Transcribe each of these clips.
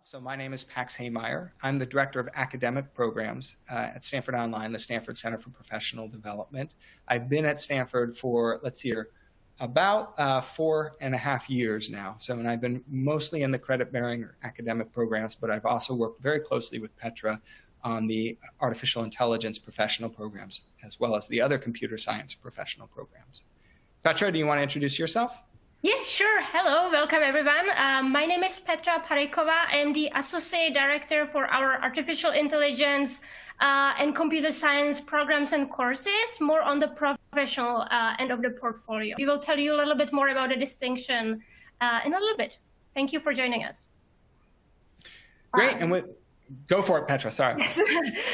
So my name is Pax Haymeyer. I'm the Director of Academic Programs at Stanford Online, the Stanford Center for Professional Development. I've been at Stanford for, let's see here, about 4.5 years now. And I've been mostly in the credit-bearing or academic programs, but I've also worked very closely with Petra on the artificial intelligence professional programs, as well as the other computer science professional programs. Petra, do you want to introduce yourself? Yeah, sure. Hello, welcome everyone. My name is Petra Parekova. I am the Associate Director for our Artificial Intelligence and Computer Science programs and courses, more on the professional end of the portfolio. We will tell you a little bit more about the distinction in a little bit. Thank you for joining us. Great, and go for it, Petra, sorry.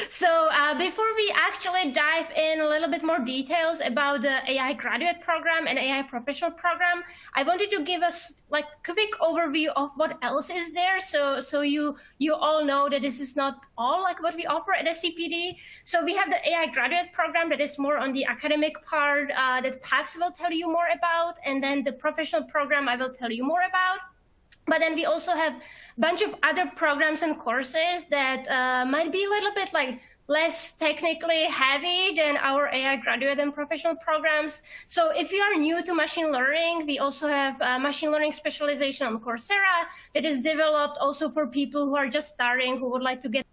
So before we actually dive in a little bit more details about the AI graduate program and AI professional program, I wanted to give us like a quick overview of what else is there. So you all know that this is not all like what we offer at SCPD. So we have the AI graduate program that is more on the academic part that Pax will tell you more about. And then the professional program I will tell you more about. But then we also have a bunch of other programs and courses that might be a little bit like less technically heavy than our AI graduate and professional programs. So if you are new to machine learning, we also have machine learning specialization on Coursera that is developed also for people who are just starting, who would like to get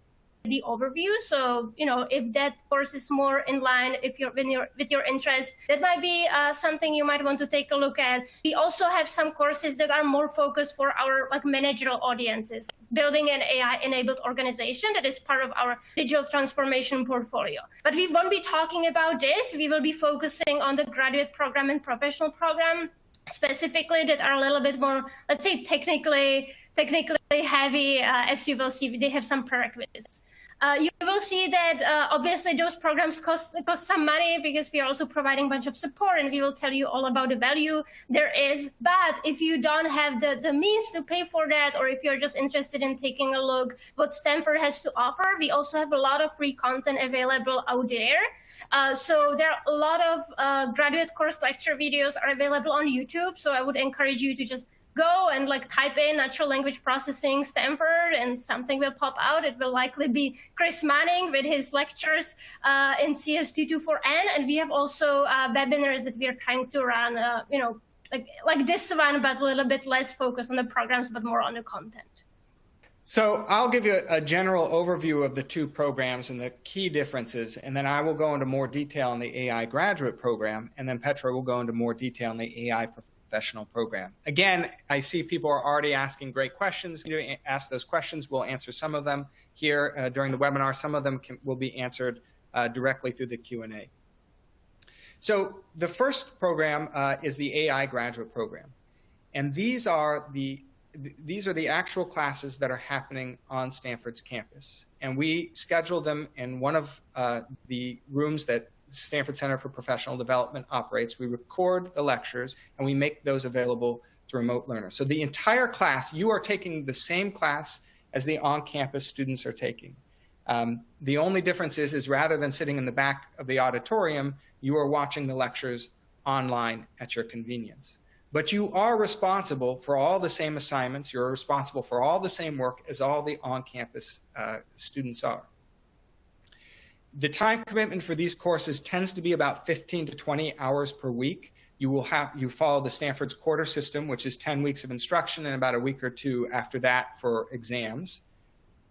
the overview. So, you know, if that course is more in line with your interest, that might be something you might want to take a look at. We also have some courses that are more focused for our like managerial audiences, building an AI-enabled organization that is part of our digital transformation portfolio. But we won't be talking about this. We will be focusing on the graduate program and professional program specifically that are a little bit more, let's say, technically heavy. As you will see, they have some prerequisites. You will see that obviously those programs cost some money because we are also providing a bunch of support, and we will tell you all about the value there is. But if you don't have the means to pay for that, or if you're just interested in taking a look what Stanford has to offer, we also have a lot of free content available out there. So there are a lot of graduate course lecture videos are available on YouTube. So I would encourage you to just go and like type in natural language processing Stanford and something will pop out. It will likely be Chris Manning with his lectures in CS224N. And we have also webinars that we are trying to run, you know, like this one, but a little bit less focused on the programs, but more on the content. So I'll give you a general overview of the two programs and the key differences, and then I will go into more detail on the AI graduate program, and then Petra will go into more detail on the AI professional program. Again, I see people are already asking great questions. You ask those questions, we'll answer some of them here during the webinar. Some of them will be answered directly through the Q&A. So the first program is the AI graduate program. And these are the actual classes that are happening on Stanford's campus. And we schedule them in one of the rooms that Stanford Center for Professional Development operates. We record the lectures and we make those available to remote learners. So the entire class, you are taking the same class as the on-campus students are taking. The only difference is rather than sitting in the back of the auditorium, you are watching the lectures online at your convenience. But you are responsible for all the same assignments. You're responsible for all the same work as all the on-campus students are. The time commitment for these courses tends to be about 15 to 20 hours per week. You follow the Stanford's quarter system, which is 10 weeks of instruction and about a week or two after that for exams.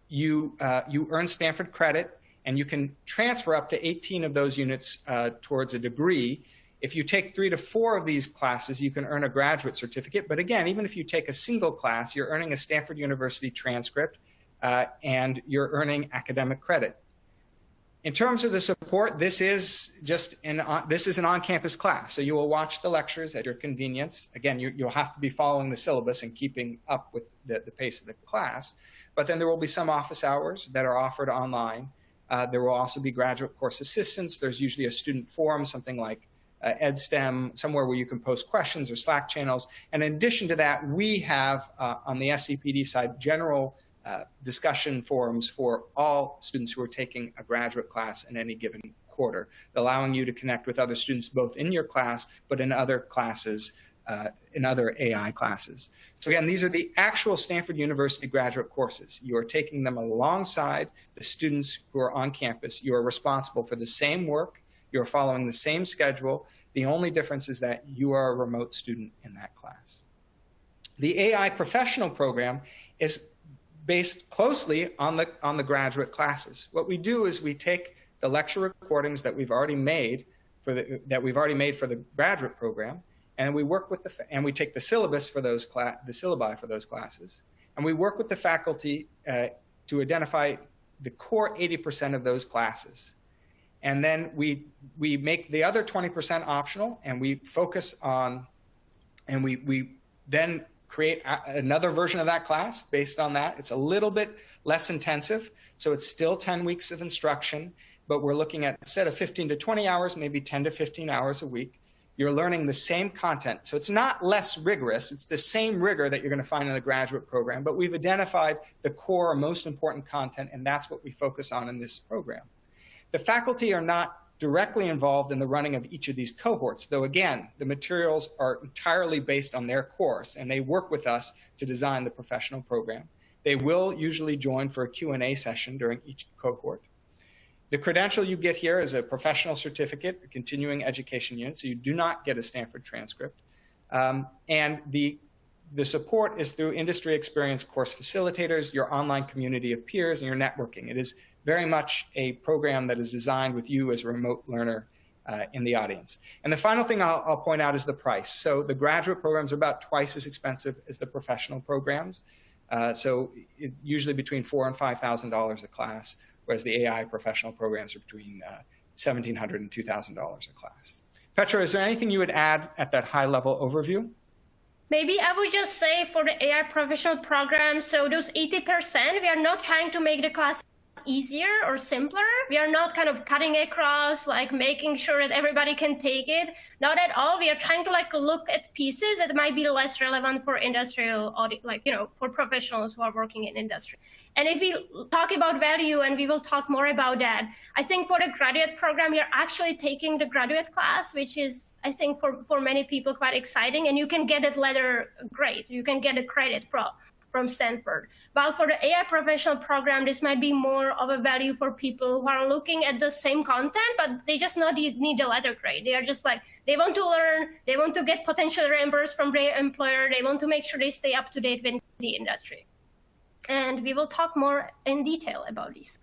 You earn Stanford credit, and you can transfer up to 18 of those units towards a degree. If you take 3 to 4 of these classes, you can earn a graduate certificate. But again, even if you take a single class, you're earning a Stanford University transcript, and you're earning academic credit. In terms of the support, this is an on-campus class. So you will watch the lectures at your convenience. Again, you'll have to be following the syllabus and keeping up with the pace of the class. But then there will be some office hours that are offered online. There will also be graduate course assistance. There's usually a student forum, something like EdSTEM, somewhere where you can post questions or Slack channels. And in addition to that, we have on the SCPD side general discussion forums for all students who are taking a graduate class in any given quarter, allowing you to connect with other students both in your class but in other classes in other AI classes. So again, these are the actual Stanford University graduate courses. You are taking them alongside the students who are on campus. You are responsible for the same work. You are following the same schedule. The only difference is that you are a remote student in that class. The AI professional program is based closely on the graduate classes. What we do is we take the lecture recordings that we've already made for the graduate program, and we work with and we take the syllabus for the syllabi for those classes, and we work with the faculty to identify the core 80% of those classes. And then we make the other 20% optional, and we focus on, and we then create another version of that class based on that. It's a little bit less intensive, so it's still 10 weeks of instruction, but we're looking at, instead of 15 to 20 hours, maybe 10 to 15 hours a week. You're learning the same content. So it's not less rigorous. It's the same rigor that you're going to find in the graduate program, but we've identified the core, most important content, and that's what we focus on in this program. The faculty are not directly involved in the running of each of these cohorts, though again, the materials are entirely based on their course, and they work with us to design the professional program. They will usually join for a Q&A session during each cohort. The credential you get here is a professional certificate, a continuing education unit, so you do not get a Stanford transcript. And the support is through industry experienced course facilitators, your online community of peers, and your networking. It is very much a program that is designed with you as a remote learner in the audience. And the final thing I'll point out is the price. So the graduate programs are about twice as expensive as the professional programs. Usually between $4,000 and $5,000 a class, whereas the AI professional programs are between $1,700 and $2,000 a class. Petra, is there anything you would add at that high-level overview? Maybe I would just say for the AI professional program, so those 80%, we are not trying to make the class easier or simpler. We are not kind of cutting across, like making sure that everybody can take it. Not at all. We are trying to look at pieces that might be less relevant for industrial audit, for professionals who are working in industry. And if we talk about value, and we will talk more about that, I think for the graduate program, you're actually taking the graduate class, which is, I think, for many people quite exciting. And you can get it later grade. You can get a credit from Stanford. While for the AI professional program, this might be more of a value for people who are looking at the same content, but they just not need a letter grade. They are just they want to learn, they want to get potentially reimbursed from their employer, they want to make sure they stay up to date with the industry. And we will talk more in detail about these.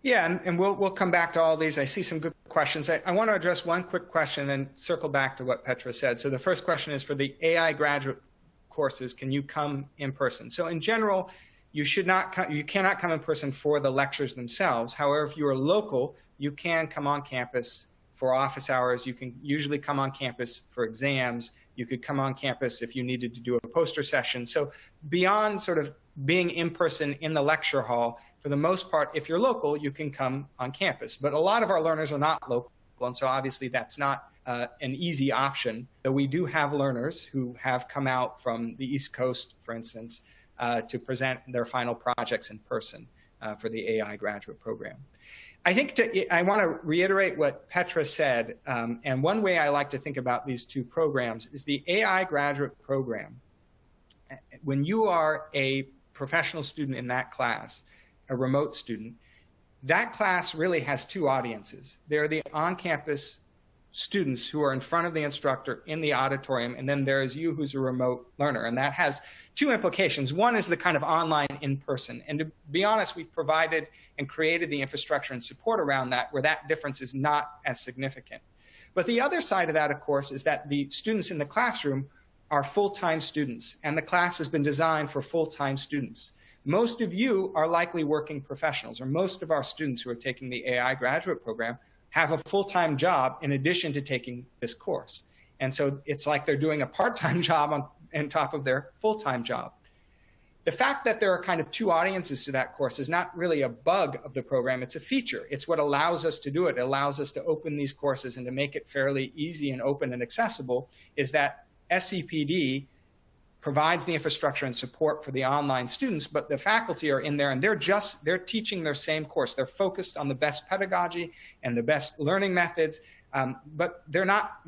Yeah, and we'll come back to all these. I see some good questions. I want to address one quick question and then circle back to what Petra said. So the first question is, for the AI graduate courses, can you come in person? So in general, you cannot come in person for the lectures themselves. However, if you are local, you can come on campus for office hours. You can usually come on campus for exams. You could come on campus if you needed to do a poster session. So beyond sort of being in person in the lecture hall, for the most part, if you're local, you can come on campus. But a lot of our learners are not local, and so obviously that's not an easy option. Though we do have learners who have come out from the East Coast, for instance, to present their final projects in person for the AI graduate program. I think I want to reiterate what Petra said, and one way I like to think about these two programs is the AI graduate program. When you are a professional student in that class, a remote student, that class really has two audiences. They're the on-campus students who are in front of the instructor in the auditorium, and then there's you who's a remote learner. And that has two implications. One is the kind of online in-person. And to be honest, we've provided and created the infrastructure and support around that where that difference is not as significant. But the other side of that, of course, is that the students in the classroom are full-time students, and the class has been designed for full-time students. Most of you are likely working professionals, or most of our students who are taking the AI graduate program have a full-time job in addition to taking this course. And so it's like they're doing a part-time job on top of their full-time job. The fact that there are kind of two audiences to that course is not really a bug of the program, it's a feature. It's what allows us to do it. It allows us to open these courses and to make it fairly easy and open and accessible, is that SCPD provides the infrastructure and support for the online students, but the faculty are in there and they're teaching their same course. They're focused on the best pedagogy and the best learning methods, but they're not,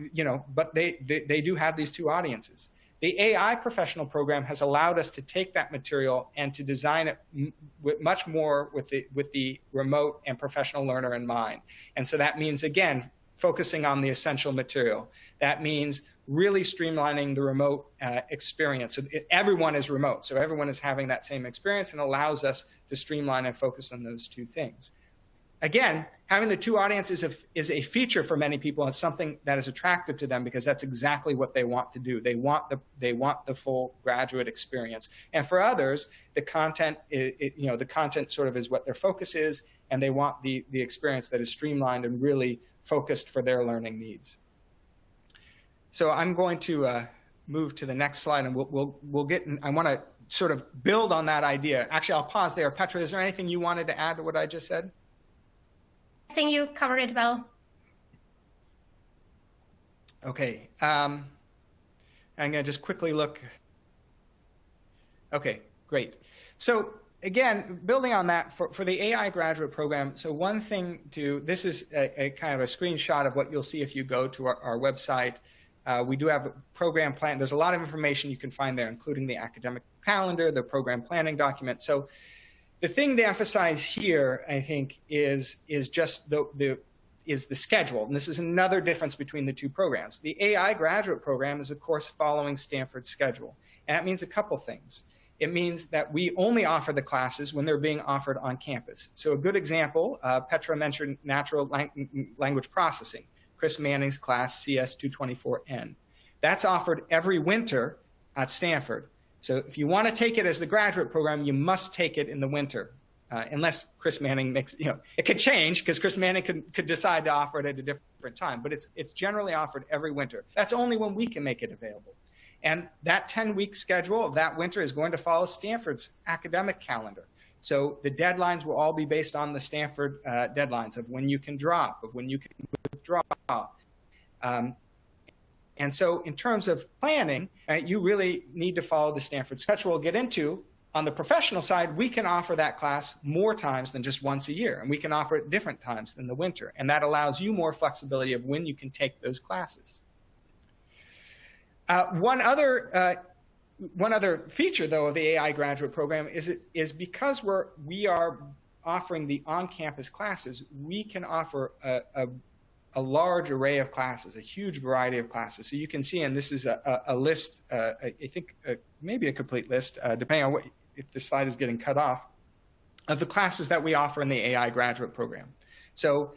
but they do have these two audiences. The AI professional program has allowed us to take that material and to design it much more with the remote and professional learner in mind. And so that means, again, focusing on the essential material. That means really streamlining the remote experience. So everyone is remote, so everyone is having that same experience, and allows us to streamline and focus on those two things. Again, having the two audiences is a feature for many people. It's something that is attractive to them because that's exactly what they want to do. They want the full graduate experience. And for others, the content, the content sort of is what their focus is, and they want the experience that is streamlined and really focused for their learning needs. So I'm going to move to the next slide, and we'll get. I want to sort of build on that idea. Actually, I'll pause there. Petra, is there anything you wanted to add to what I just said? I think you covered it well. Okay. I'm going to just quickly look. Okay, great. So again, building on that, for the AI graduate program, so one thing this is a kind of a screenshot of what you'll see if you go to our website. We do have a program plan. There's a lot of information you can find there, including the academic calendar, the program planning document. So the thing to emphasize here, I think, is just the schedule. And this is another difference between the two programs. The AI graduate program is, of course, following Stanford's schedule. And that means a couple things. It means that we only offer the classes when they're being offered on campus. So a good example, Petra mentioned natural language processing, Chris Manning's class, CS 224N. That's offered every winter at Stanford. So if you want to take it as the graduate program, you must take it in the winter, unless Chris Manning makes, it could change because Chris Manning could decide to offer it at a different time, but it's generally offered every winter. That's only when we can make it available. And that 10-week schedule of that winter is going to follow Stanford's academic calendar. So the deadlines will all be based on the Stanford deadlines of when you can drop, of when you can withdraw. And so in terms of planning, you really need to follow the Stanford schedule. We'll get into. On the professional side, we can offer that class more times than just once a year, and we can offer it different times than the winter. And that allows you more flexibility of when you can take those classes. One other feature, though, of the AI graduate program is because we are offering the on-campus classes, we can offer a large array of classes, a huge variety of classes. So you can see, and this is a list, I think maybe a complete list, depending on if the slide is getting cut off, of the classes that we offer in the AI graduate program. So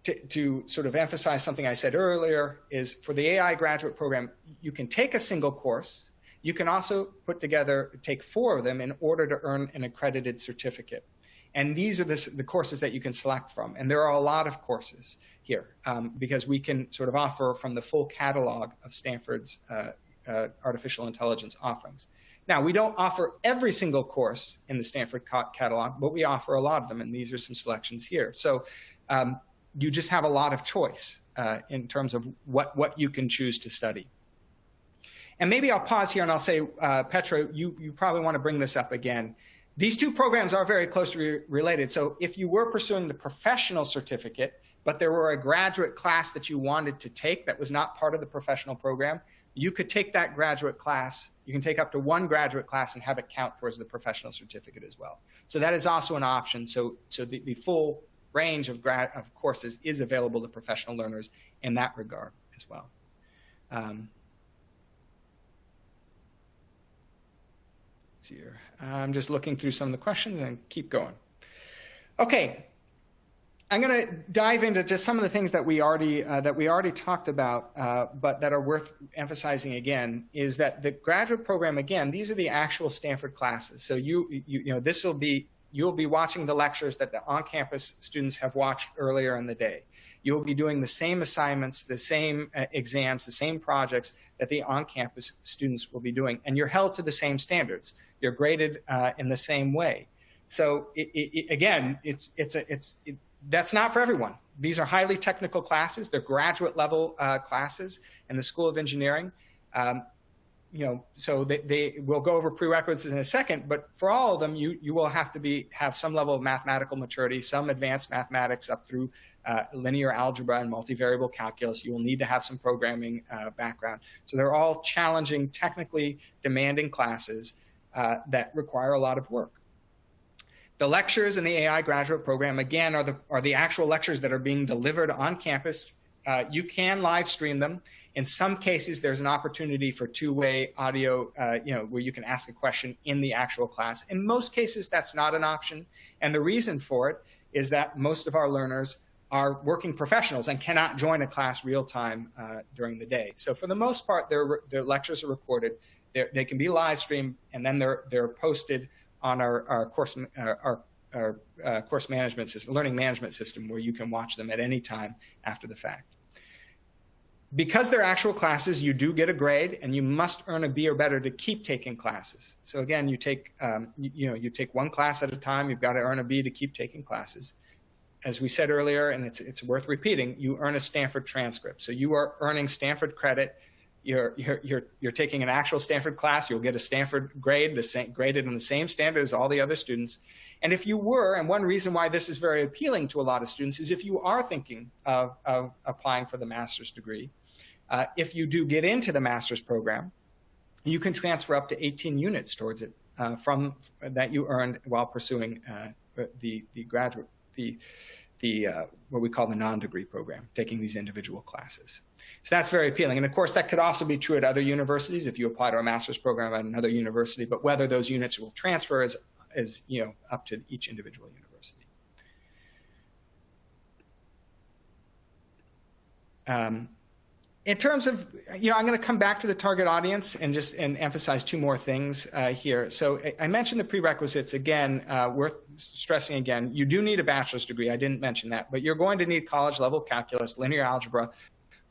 to sort of emphasize something I said earlier is for the AI graduate program, you can take a single course. You can also take 4 of them in order to earn an accredited certificate. And these are the courses that you can select from. And there are a lot of courses here because we can sort of offer from the full catalog of Stanford's artificial intelligence offerings. Now, we don't offer every single course in the Stanford catalog, but we offer a lot of them. And these are some selections here. So you just have a lot of choice in terms of what you can choose to study. And maybe I'll pause here and I'll say, Petra, you probably want to bring this up again. These two programs are very closely related. So if you were pursuing the professional certificate, but there were a graduate class that you wanted to take that was not part of the professional program, you could take that graduate class. You can take up to 1 graduate class and have it count towards the professional certificate as well. So that is also an option. So the full range of courses is available to professional learners in that regard as well. Here. I'm just looking through some of the questions and keep going. Okay, I'm going to dive into just some of the things that we already talked about, but that are worth emphasizing again. Is that the graduate program, again, these are the actual Stanford classes. So you'll be watching the lectures that the on-campus students have watched earlier in the day. You'll be doing the same assignments, the same exams, the same projects that the on-campus students will be doing, and you're held to the same standards. You're graded in the same way. So again, that's not for everyone. These are highly technical classes. They're graduate level classes in the School of Engineering. So we'll go over prerequisites in a second, but for all of them, you will have to have some level of mathematical maturity, some advanced mathematics up through linear algebra and multivariable calculus. You will need to have some programming background. So they're all challenging, technically demanding classes that require a lot of work. The lectures in the AI graduate program, again, are the actual lectures that are being delivered on campus. You can live stream them. In some cases, there's an opportunity for two-way audio, where you can ask a question in the actual class. In most cases, that's not an option. And the reason for it is that most of our learners are working professionals and cannot join a class real time during the day. So for the most part, the lectures are recorded. They can be live streamed, and then they're posted on our course management system, learning management system, where you can watch them at any time after the fact. Because they're actual classes, you do get a grade, and you must earn a B or better to keep taking classes. So again, you take one class at a time. You've got to earn a B to keep taking classes. As we said earlier, and it's worth repeating, you earn a Stanford transcript. So you are earning Stanford credit. You're taking an actual Stanford class. You'll get a Stanford grade, graded on the same standard as all the other students. And if you were, and one reason why this is very appealing to a lot of students is if you are thinking of applying for the master's degree, if you do get into the master's program, you can transfer up to 18 units towards it from that you earned while pursuing the graduate, what we call the non-degree program, taking these individual classes. So that's very appealing. And of course, that could also be true at other universities if you apply to a master's program at another university, but whether those units will transfer is up to each individual university. In terms of, I'm going to come back to the target audience and emphasize two more things here. So I mentioned the prerequisites again, worth stressing again. You do need a bachelor's degree. I didn't mention that, but you're going to need college level calculus, linear algebra,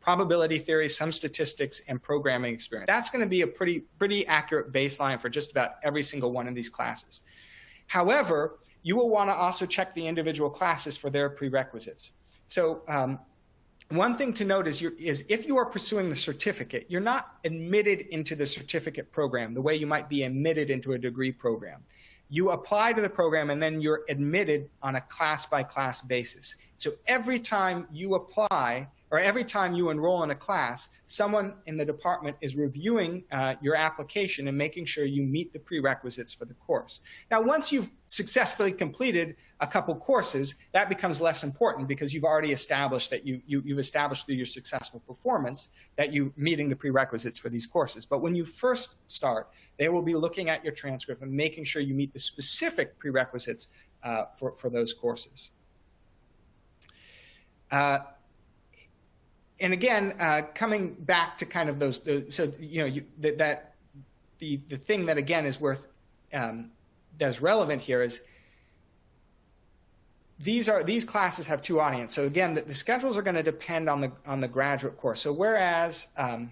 probability theory, some statistics, and programming experience. That's going to be a pretty accurate baseline for just about every single one of these classes. However, you will want to also check the individual classes for their prerequisites. So one thing to note is if you are pursuing the certificate, you're not admitted into the certificate program the way you might be admitted into a degree program. You apply to the program, and then you're admitted on a class-by-class basis. So every time you apply, or every time you enroll in a class, someone in the department is reviewing your application and making sure you meet the prerequisites for the course. Now, once you've successfully completed a couple courses, that becomes less important because you've already established that you've established through your successful performance that you're meeting the prerequisites for these courses. But when you first start, they will be looking at your transcript and making sure you meet the specific prerequisites for those courses. And again, coming back to kind of the thing that again is worth that's relevant here is these classes have two audiences. So again, the schedules are going to depend on the graduate course. So whereas in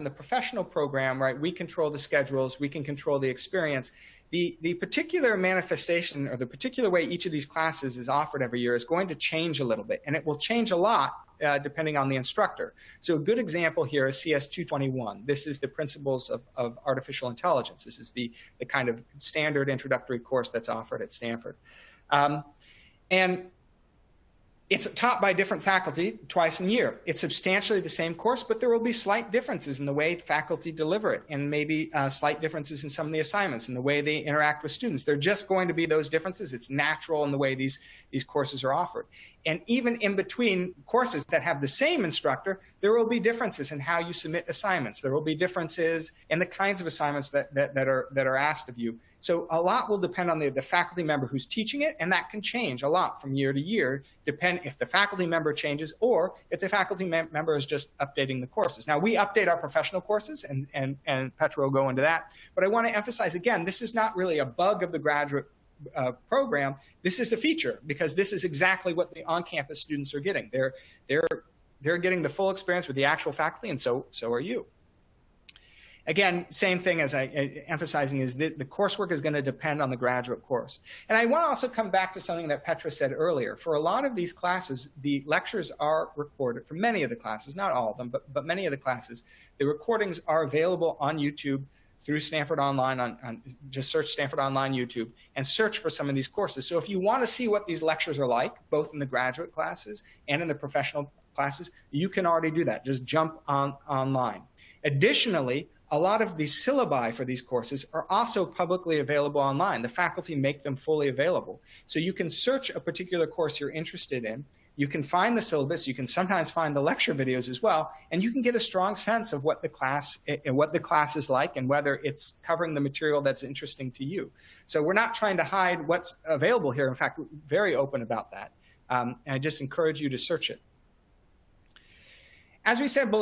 the professional program, right, we control the schedules, we can control the experience. The particular manifestation or the particular way each of these classes is offered every year is going to change a little bit, and it will change a lot depending on the instructor. So a good example here is CS 221. This is the principles of artificial intelligence. This is the kind of standard introductory course that's offered at Stanford. And it's taught by different faculty twice a year. It's substantially the same course, but there will be slight differences in the way faculty deliver it, and maybe slight differences in some of the assignments and the way they interact with students. They're just going to be those differences. It's natural in the way these courses are offered. And even in between courses that have the same instructor, there will be differences in how you submit assignments. There will be differences in the kinds of assignments that are asked of you. So a lot will depend on the faculty member who's teaching it, and that can change a lot from year to year, depend if the faculty member changes or if the faculty member is just updating the courses. Now, we update our professional courses, and Petra will go into that. But I want to emphasize, again, this is not really a bug of the graduate program. This is the feature, because this is exactly what the on-campus students are getting. They're getting the full experience with the actual faculty, and so are you. Again, same thing as emphasizing is the coursework is going to depend on the graduate course. And I want to also come back to something that Petra said earlier. For a lot of these classes, the lectures are recorded. For many of the classes, not all of them, but many of the classes, the recordings are available on YouTube through Stanford Online, just search Stanford Online YouTube and search for some of these courses. So if you want to see what these lectures are like, both in the graduate classes and in the professional classes, you can already do that. Just jump online. Additionally, a lot of the syllabi for these courses are also publicly available online. The faculty make them fully available. So you can search a particular course you're interested in. You can find the syllabus. You can sometimes find the lecture videos as well. And you can get a strong sense of what the class is like and whether it's covering the material that's interesting to you. So we're not trying to hide what's available here. In fact, we're very open about that. And I just encourage you to search it. As we said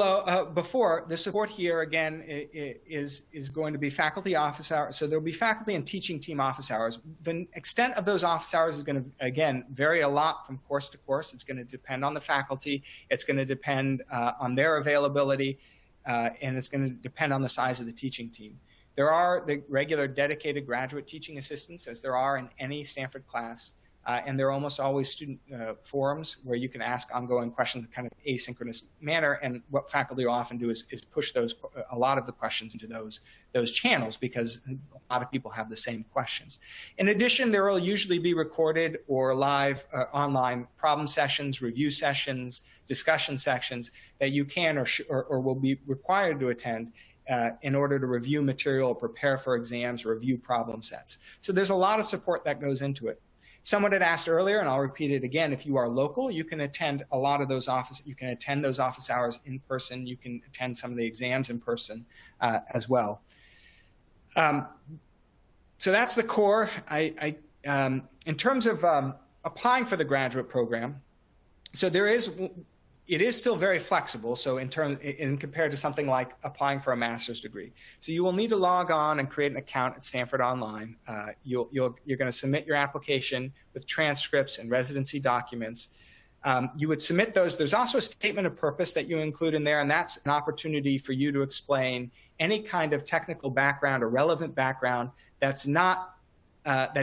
before, the support here, again, is going to be faculty office hours. So there will be faculty and teaching team office hours. The extent of those office hours is going to, again, vary a lot from course to course. It's going to depend on the faculty. It's going to depend on their availability. And it's going to depend on the size of the teaching team. There are the regular dedicated graduate teaching assistants, as there are in any Stanford class. And there are almost always student forums where you can ask ongoing questions in kind of asynchronous manner. And what faculty will often do is push a lot of the questions into those channels because a lot of people have the same questions. In addition, there will usually be recorded or live online problem sessions, review sessions, discussion sections that you can or will be required to attend in order to review material, prepare for exams, review problem sets. So there's a lot of support that goes into it. Someone had asked earlier, and I'll repeat it again, if you are local, you can attend a lot of those those office hours in person. You can attend some of the exams in person as well. So that's the core. In terms of applying for the graduate program, so it is still very flexible. So in compared to something like applying for a master's degree. So you will need to log on and create an account at Stanford Online. You're going to submit your application with transcripts and residency documents. You would submit those. There's also a statement of purpose that you include in there, and that's an opportunity for you to explain any kind of technical background or relevant background that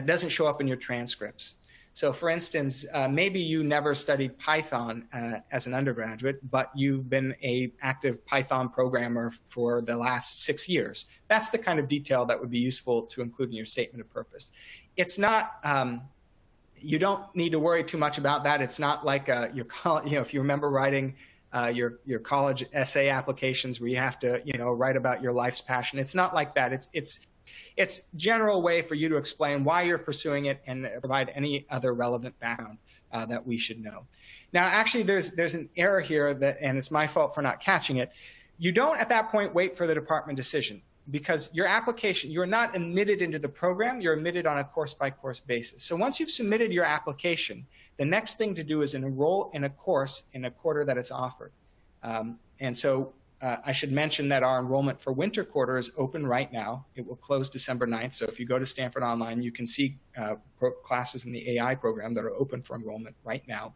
doesn't show up in your transcripts. So for instance, maybe you never studied Python as an undergraduate, but you've been an active Python programmer for the last 6 years. That's the kind of detail that would be useful to include in your statement of purpose. It's not, you don't need to worry too much about that. It's not like if you remember writing your college essay applications where you have to write about your life's passion. It's not like that. It's general way for you to explain why you're pursuing it and provide any other relevant background that we should know. Now, actually, there's an error here and it's my fault for not catching it. You don't at that point wait for the department decision because your application, you're not admitted into the program, you're admitted on a course-by-course basis. So once you've submitted your application, the next thing to do is enroll in a course in a quarter that it's offered. And so I should mention that our enrollment for winter quarter is open right now. It will close December 9th. So if you go to Stanford Online, you can see classes in the AI program that are open for enrollment right now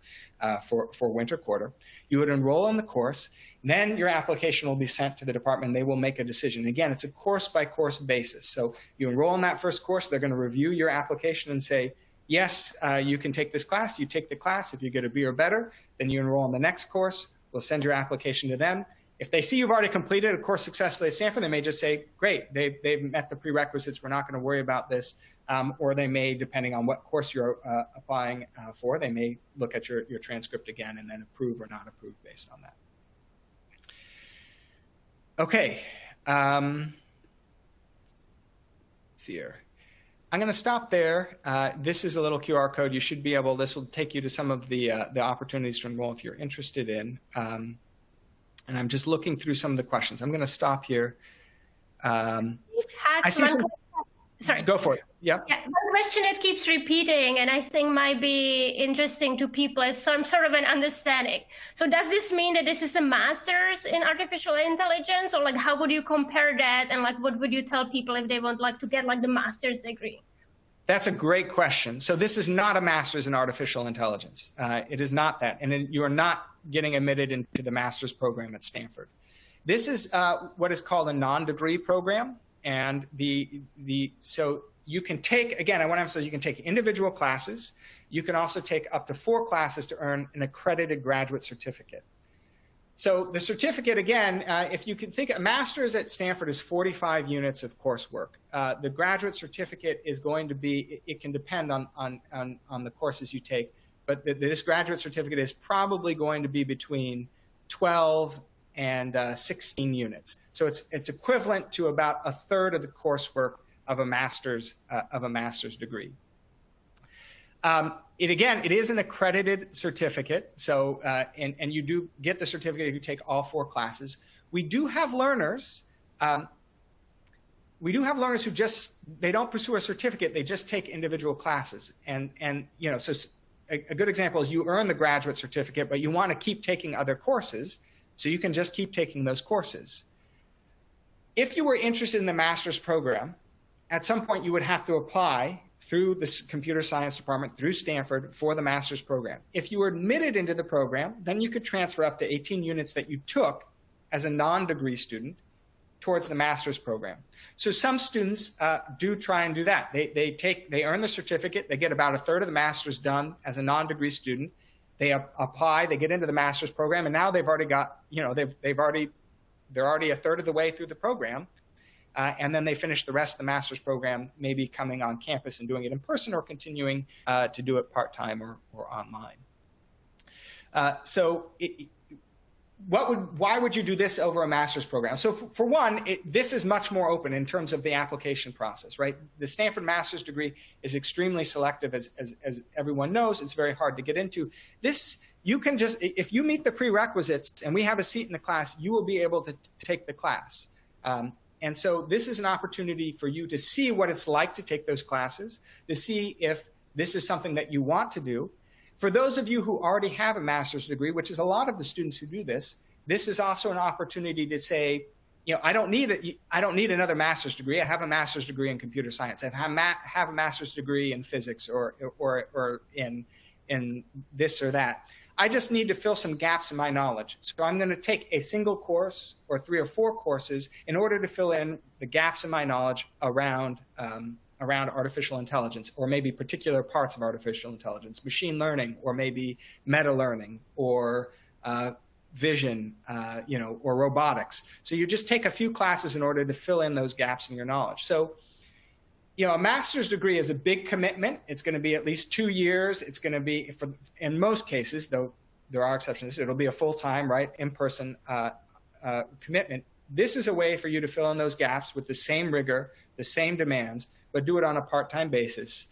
for winter quarter. You would enroll in the course. Then your application will be sent to the department and they will make a decision. Again, it's a course-by-course basis. So you enroll in that first course. They're going to review your application and say, yes, you can take this class. You take the class. If you get a B or better, then you enroll in the next course. We'll send your application to them. If they see you've already completed a course successfully at Stanford, they may just say, great, they've met the prerequisites, we're not going to worry about this. Or they may, depending on what course you're applying for, they may look at your transcript again and then approve or not approve based on that. Okay. Let's see here. I'm going to stop there. This is a little QR code. You should be able, this will take you to some of the opportunities to enroll if you're interested in. And I'm just looking through some of the questions. I'm going to stop here. I see some. Sorry. Go for it. Yeah. Yeah. One question that keeps repeating, and I think might be interesting to people, is some sort of an understanding. So does this mean that this is a master's in artificial intelligence, or like how would you compare that, and like what would you tell people if they want like to get like the master's degree? That's a great question. So this is not a master's in artificial intelligence. It is not that, and you are not getting admitted into the master's program at Stanford. This is what is called a non-degree program, and so you can take, again, I want to emphasize, you can take individual classes. You can also take up to 4 classes to earn an accredited graduate certificate. So the certificate, again, if you can think, a master's at Stanford is 45 units of coursework. The graduate certificate is going to be, it can depend on the courses you take, but this graduate certificate is probably going to be between 12 and 16 units. So it's equivalent to about a third of the coursework of a master's degree. It is an accredited certificate, so and you do get the certificate if you take all 4 classes. We do have learners. Who they don't pursue a certificate; they just take individual classes. And you know, so a good example is you earn the graduate certificate, but you want to keep taking other courses, so you can just keep taking those courses. If you were interested in the master's program, at some point you would have to apply through the computer science department, through Stanford, for the master's program. If you were admitted into the program, then you could transfer up to 18 units that you took as a non-degree student towards the master's program. So some students do try and do that. They earn the certificate, they get about a third of the master's done as a non-degree student, they apply, they get into the master's program, and now they've already got, you know, they're already a third of the way through the program. And then they finish the rest of the master's program, maybe coming on campus and doing it in person, or continuing to do it part-time or online. Why would you do this over a master's program? So for one, this is much more open in terms of the application process, right? The Stanford master's degree is extremely selective, as everyone knows. It's very hard to get into. This, you can just, if you meet the prerequisites and we have a seat in the class, you will be able to take the class. And so this is an opportunity for you to see what it's like to take those classes, to see if this is something that you want to do. For those of you who already have a master's degree, which is a lot of the students who do this, this is also an opportunity to say, you know, I don't need another master's degree. I have a master's degree in computer science. I have a master's degree in physics or in this or that. I just need to fill some gaps in my knowledge. So I'm going to take a single course or 3 or 4 courses in order to fill in the gaps in my knowledge around artificial intelligence, or maybe particular parts of artificial intelligence, machine learning, or maybe meta learning, or vision, you know, or robotics. So you just take a few classes in order to fill in those gaps in your knowledge. So, you know, a master's degree is a big commitment. It's going to be at least 2 years. It's going to be, in most cases, though there are exceptions, it'll be a full-time, right, in-person commitment. This is a way for you to fill in those gaps with the same rigor, the same demands, but do it on a part-time basis.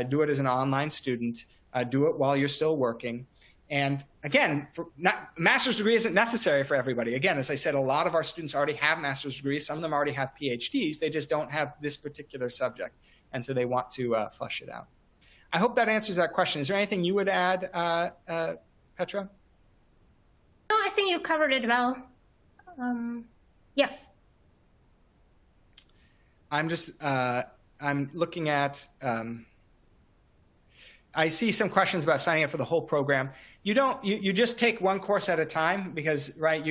Do it as an online student. Do it while you're still working. And again, master's degree isn't necessary for everybody. Again, as I said, a lot of our students already have master's degrees. Some of them already have PhDs. They just don't have this particular subject. And so they want to flesh it out. I hope that answers that question. Is there anything you would add, Petra? No, I think you covered it well. Yeah. I'm looking at, I see some questions about signing up for the whole program. You just take one course at a time, because, right,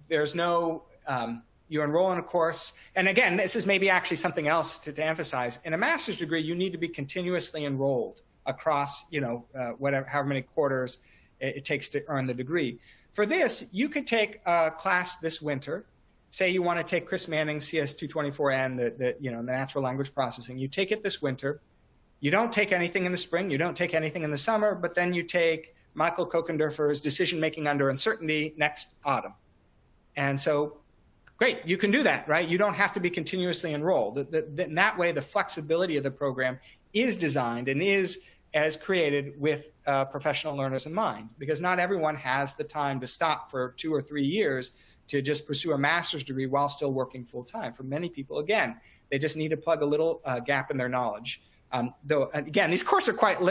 there's no, you enroll in a course. And again, this is maybe actually something else to emphasize. In a master's degree, you need to be continuously enrolled across, you know, however many quarters it takes to earn the degree. For this, you could take a class this winter. Say you want to take Chris Manning's CS224N, the natural language processing. You take it this winter. You don't take anything in the spring. You don't take anything in the summer. But then you take Michael Kokendorfer's Decision-Making Under Uncertainty next autumn. And so, great, you can do that, right? You don't have to be continuously enrolled. In that way, the flexibility of the program is designed and is as created with professional learners in mind, because not everyone has the time to stop for 2 or 3 years to just pursue a master's degree while still working full-time. For many people, again, they just need to plug a little gap in their knowledge. Though, again, these courses are quite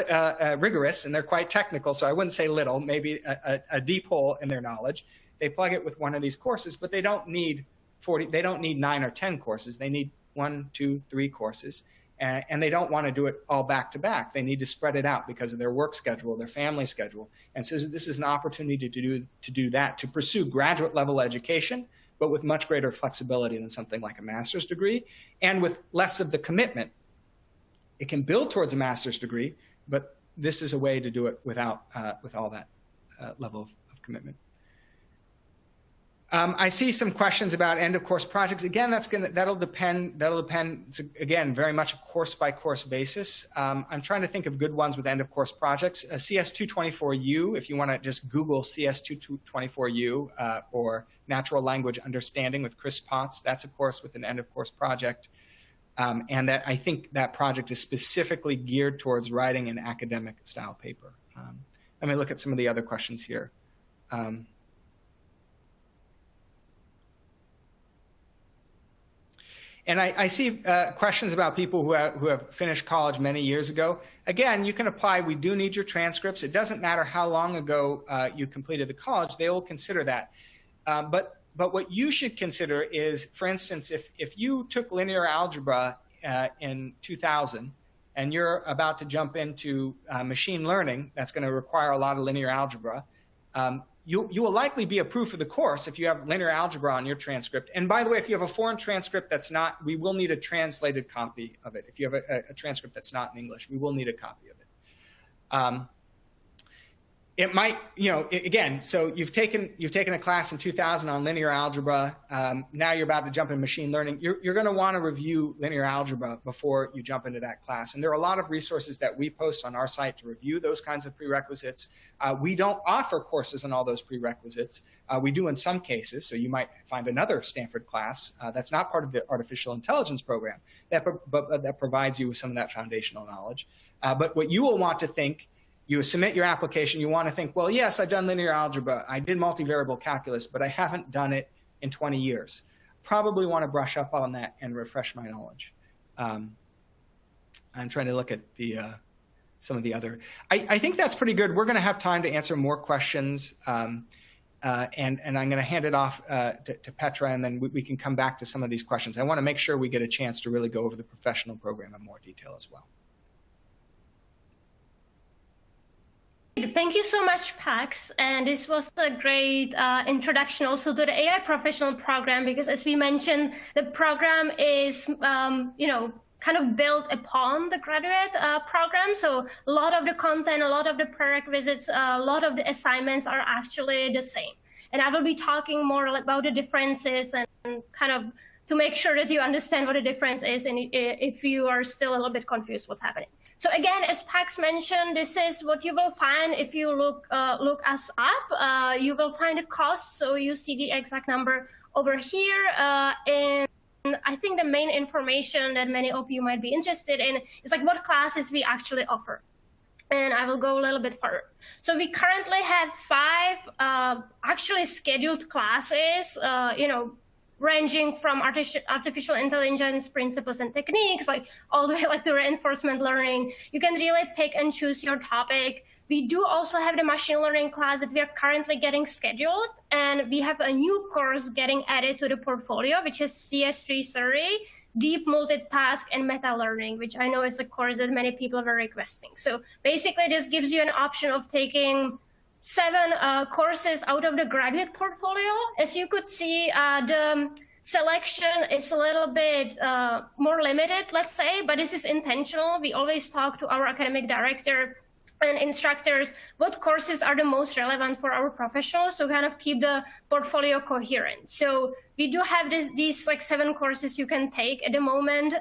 rigorous and they're quite technical, so I wouldn't say little, maybe a deep hole in their knowledge. They plug it with one of these courses, but they don't need 9 or 10 courses. They need 1, 2, 3 courses. And they don't want to do it all back to back. They need to spread it out because of their work schedule, their family schedule. And so this is an opportunity to do that, to pursue graduate level education, but with much greater flexibility than something like a master's degree, and with less of the commitment. It can build towards a master's degree, but this is a way to do it without with all that level of commitment. I see some questions about end of course projects. Again, that'll depend. It's, again, very much a course by course basis. I'm trying to think of good ones with end of course projects. CS224U, if you want to just Google CS224U or Natural Language Understanding with Chris Potts, that's a course with an end of course project. And that I think that project is specifically geared towards writing an academic style paper. Let me look at some of the other questions here. And I see questions about people who have finished college many years ago. Again, you can apply. We do need your transcripts. It doesn't matter how long ago you completed the college. They will consider that. But what you should consider is, for instance, if you took linear algebra in 2000 and you're about to jump into machine learning, that's going to require a lot of linear algebra. You will likely be approved for the course if you have linear algebra on your transcript. And by the way, if you have a foreign transcript that's not, we will need a translated copy of it. If you have a transcript that's not in English, we will need a copy of it. It might, again, so you've taken a class in 2000 on linear algebra. Now you're about to jump in machine learning. You're going to want to review linear algebra before you jump into that class. And there are a lot of resources that we post on our site to review those kinds of prerequisites. We don't offer courses on all those prerequisites. We do in some cases. So you might find another Stanford class that's not part of the artificial intelligence program that provides you with some of that foundational knowledge. But what you will want to think, you submit your application, you want to think, well, yes, I've done linear algebra, I did multivariable calculus, but I haven't done it in 20 years. Probably want to brush up on that and refresh my knowledge. I'm trying to look at some of the other. I think that's pretty good. We're going to have time to answer more questions, and I'm going to hand it off to Petra, and then we can come back to some of these questions. I want to make sure we get a chance to really go over the professional program in more detail as well. Thank you so much, Pax. And this was a great introduction also to the AI professional program, because as we mentioned, the program is, kind of built upon the graduate program. So a lot of the content, a lot of the prerequisites, a lot of the assignments are actually the same. And I will be talking more about the differences and kind of to make sure that you understand what the difference is and if you are still a little bit confused what's happening. So again, as Pax mentioned, this is what you will find if you look us up. You will find the cost, so you see the exact number over here. And I think the main information that many of you might be interested in is like what classes we actually offer. And I will go a little bit further. So we currently have 5 actually scheduled classes, ranging from artificial intelligence principles and techniques, like all the way like to reinforcement learning. You can really pick and choose your topic. We do also have the machine learning class that we are currently getting scheduled, and we have a new course getting added to the portfolio, which is CS330, Deep Multitask and Meta Learning, which I know is a course that many people are requesting. So basically, this gives you an option of taking 7 courses out of the graduate portfolio. As you could see, the selection is a little bit more limited, let's say, but this is intentional. We always talk to our academic director and instructors what courses are the most relevant for our professionals to kind of keep the portfolio coherent. So we do have these like 7 courses you can take at the moment.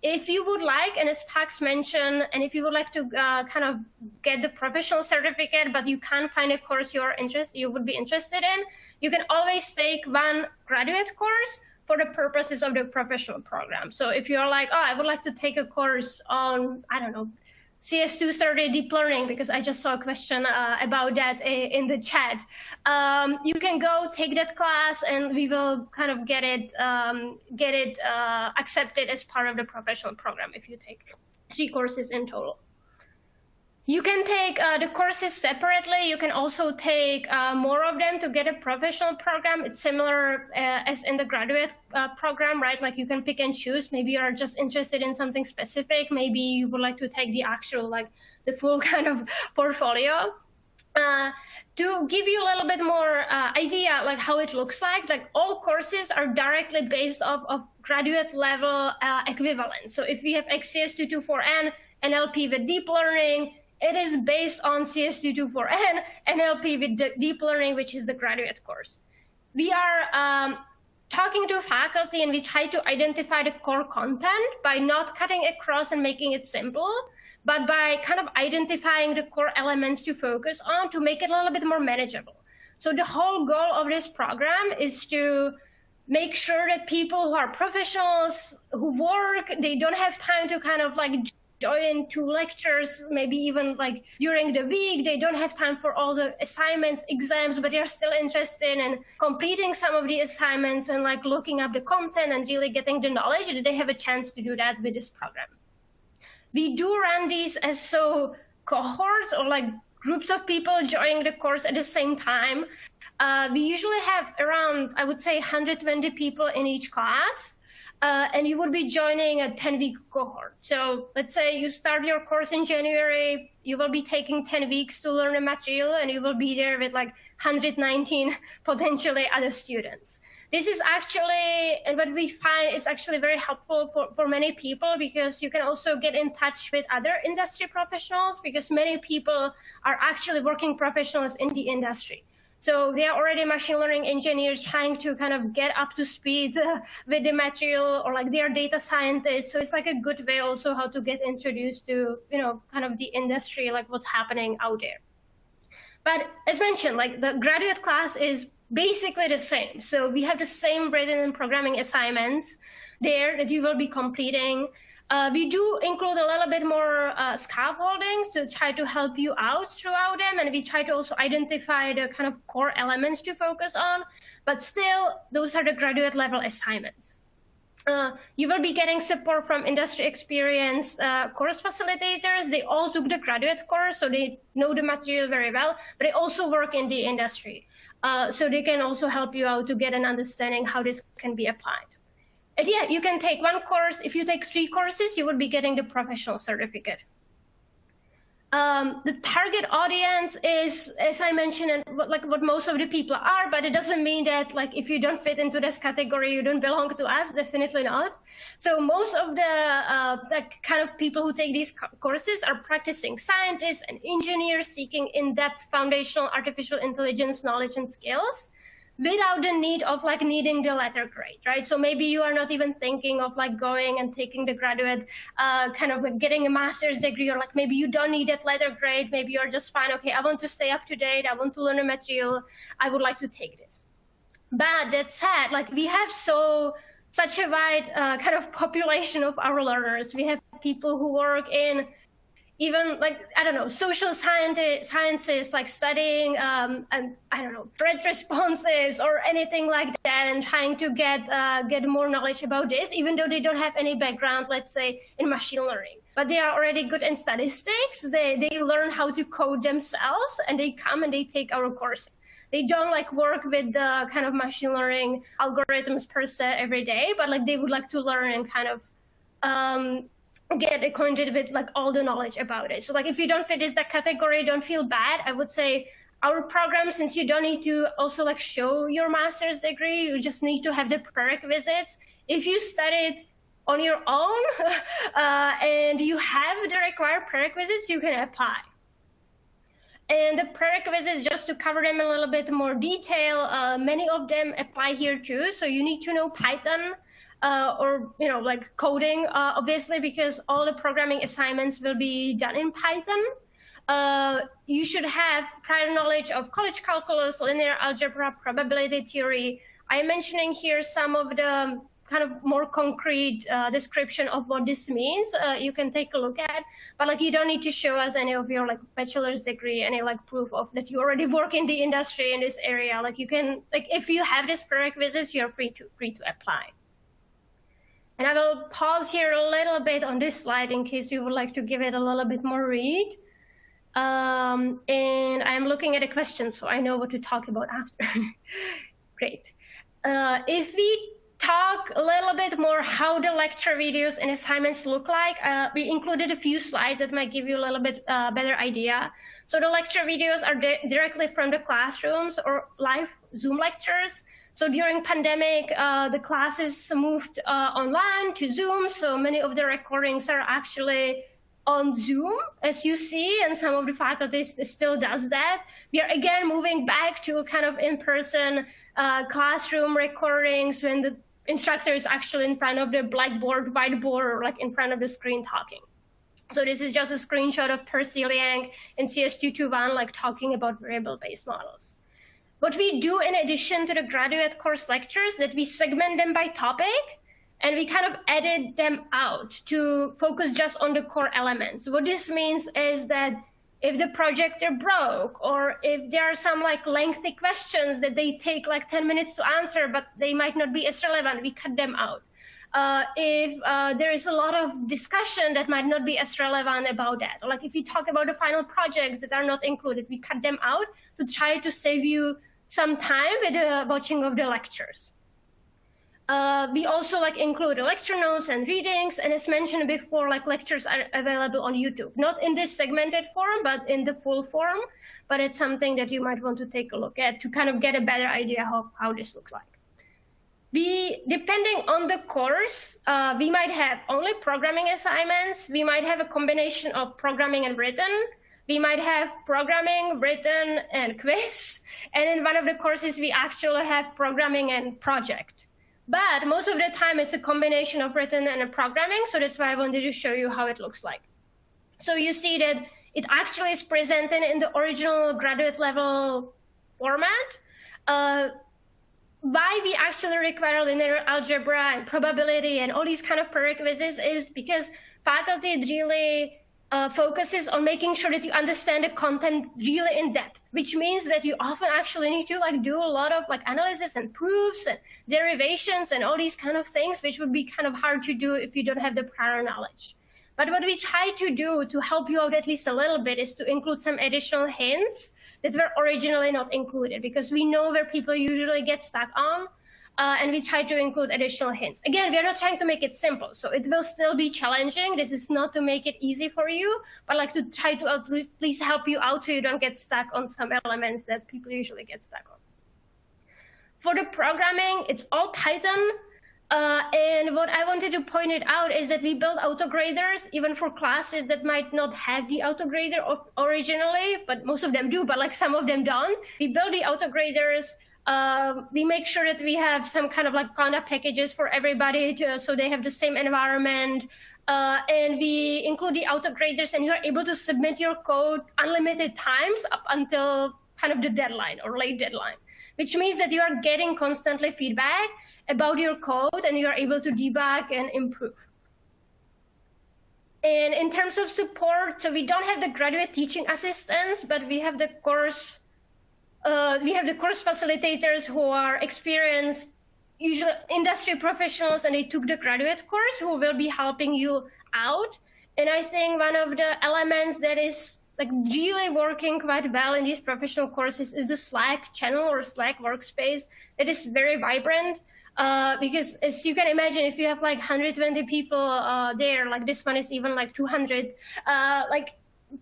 If you would like, and as Pax mentioned, and if you would like to kind of get the professional certificate, but you can't find a course you would be interested in, you can always take 1 graduate course for the purposes of the professional program. So if you're like, oh, I would like to take a course on, I don't know, CS230 deep learning, because I just saw a question about that in the chat. You can go take that class, and we will kind of get it accepted as part of the professional program if you take 3 courses in total. You can take the courses separately. You can also take more of them to get a professional program. It's similar as in the graduate program, right? Like you can pick and choose. Maybe you're just interested in something specific. Maybe you would like to take the actual, like the full kind of portfolio. To give you a little bit more idea, like how it looks like all courses are directly based off of graduate level equivalent. So if we have XCS224N, NLP with deep learning, it is based on CS224N, NLP with deep learning, which is the graduate course. We are talking to faculty, and we try to identify the core content by not cutting across and making it simple, but by kind of identifying the core elements to focus on to make it a little bit more manageable. So the whole goal of this program is to make sure that people who are professionals, who work, they don't have time to kind of like join 2 lectures, maybe even like during the week. They don't have time for all the assignments, exams, but they're still interested in completing some of the assignments and like looking up the content and really getting the knowledge, that they have a chance to do that with this program. We do run these as so cohorts or like groups of people joining the course at the same time. We usually have around, I would say, 120 people in each class. And you would be joining a 10-week cohort. So let's say you start your course in January, you will be taking 10 weeks to learn the material, and you will be there with like 119 potentially other students. This is actually, and what we find is actually very helpful for many people, because you can also get in touch with other industry professionals, because many people are actually working professionals in the industry. So they are already machine learning engineers trying to kind of get up to speed with the material, or like they are data scientists. So it's like a good way also how to get introduced to, you know, kind of the industry, like what's happening out there. But as mentioned, like the graduate class is basically the same. So we have the same written and programming assignments there that you will be completing. We do include a little bit more scaffolding to try to help you out throughout them, and we try to also identify the kind of core elements to focus on, but still, those are the graduate level assignments. You will be getting support from industry experienced course facilitators. They all took the graduate course, so they know the material very well, but they also work in the industry. So they can also help you out to get an understanding how this can be applied. And yeah, you can take 1 course. If you take 3 courses, you would be getting the professional certificate. The target audience is, as I mentioned, what most of the people are, but it doesn't mean that like if you don't fit into this category, you don't belong to us. Definitely not. So most of the kind of people who take these courses are practicing scientists and engineers seeking in-depth foundational artificial intelligence knowledge and skills, without the need of like needing the letter grade, right? So maybe you are not even thinking of like going and taking the graduate, kind of like getting a master's degree, or like maybe you don't need that letter grade. Maybe you're just fine. Okay, I want to stay up to date. I want to learn a material. I would like to take this. But that said, like we have such a wide kind of population of our learners. We have people who work in even like, I don't know, social sciences, like studying, and I don't know, threat responses or anything like that, and trying to get more knowledge about this, even though they don't have any background, let's say, in machine learning. But they are already good in statistics. They learn how to code themselves, and they come and they take our courses. They don't like work with the kind of machine learning algorithms per se every day, but like they would like to learn and kind of get acquainted with like all the knowledge about it. So like if you don't fit this that category, don't feel bad. I would say our program, since you don't need to also like show your master's degree, you just need to have the prerequisites. If you studied on your own and you have the required prerequisites, you can apply. And the prerequisites, just to cover them in a little bit more detail, many of them apply here too. So you need to know Python, or you know, like coding, obviously, because all the programming assignments will be done in Python. You should have prior knowledge of college calculus, linear algebra, probability theory. I'm mentioning here some of the kind of more concrete description of what this means. You can take a look at, but like you don't need to show us any of your like bachelor's degree, any like proof of that you already work in the industry in this area. Like you can, like if you have this prerequisites, you're free to apply. And I will pause here a little bit on this slide in case you would like to give it a little bit more read. And I'm looking at a question, so I know what to talk about after. Great. If we talk a little bit more how the lecture videos and assignments look like, we included a few slides that might give you a little bit better idea. So the lecture videos are directly from the classrooms or live Zoom lectures. So during pandemic, the classes moved online to Zoom. So many of the recordings are actually on Zoom, as you see, and some of the faculty still does that. We are again moving back to kind of in-person classroom recordings when the instructor is actually in front of the blackboard, whiteboard, or like in front of the screen talking. So this is just a screenshot of Percy Liang in CS221, like talking about variable-based models. What we do in addition to the graduate course lectures, that we segment them by topic, and we kind of edit them out to focus just on the core elements. What this means is that if the projector broke, or if there are some like lengthy questions that they take like 10 minutes to answer, but they might not be as relevant, we cut them out. If there is a lot of discussion that might not be as relevant about that, or like if you talk about the final projects that are not included, we cut them out to try to save you some time with the watching of the lectures. We also like include lecture notes and readings, and as mentioned before, like lectures are available on YouTube, not in this segmented form, but in the full form. But it's something that you might want to take a look at to kind of get a better idea how this looks like. Depending on the course, we might have only programming assignments. We might have a combination of programming and written. We might have programming, written, and quiz. And in one of the courses, we actually have programming and project. But most of the time, it's a combination of written and programming. So that's why I wanted to show you how it looks like. So you see that it actually is presented in the original graduate level format. Why we actually require linear algebra and probability and all these kind of prerequisites is because faculty really focuses on making sure that you understand the content really in depth, which means that you often actually need to like do a lot of like analysis and proofs and derivations and all these kind of things, which would be kind of hard to do if you don't have the prior knowledge. But what we try to do to help you out at least a little bit is to include some additional hints that were originally not included, because we know where people usually get stuck on. And we try to include additional hints. Again, we are not trying to make it simple, so it will still be challenging. This is not to make it easy for you, but like to try to at least help you out so you don't get stuck on some elements that people usually get stuck on. For the programming, it's all Python. And what I wanted to point it out is that we build autograders even for classes that might not have the autograder originally, but most of them do, but like some of them don't. We build the autograders. We make sure that we have some kind of like Conda packages for everybody so they have the same environment. And we include the autograders, and you're able to submit your code unlimited times up until kind of the deadline or late deadline, which means that you are getting constantly feedback about your code and you're able to debug and improve. And in terms of support, so we don't have the graduate teaching assistants, but we have the course facilitators who are experienced, usually industry professionals, and they took the graduate course, who will be helping you out. And I think one of the elements that is like really working quite well in these professional courses is the Slack channel or Slack workspace. It is very vibrant because, as you can imagine, if you have like 120 people there, like this one is even like 200, like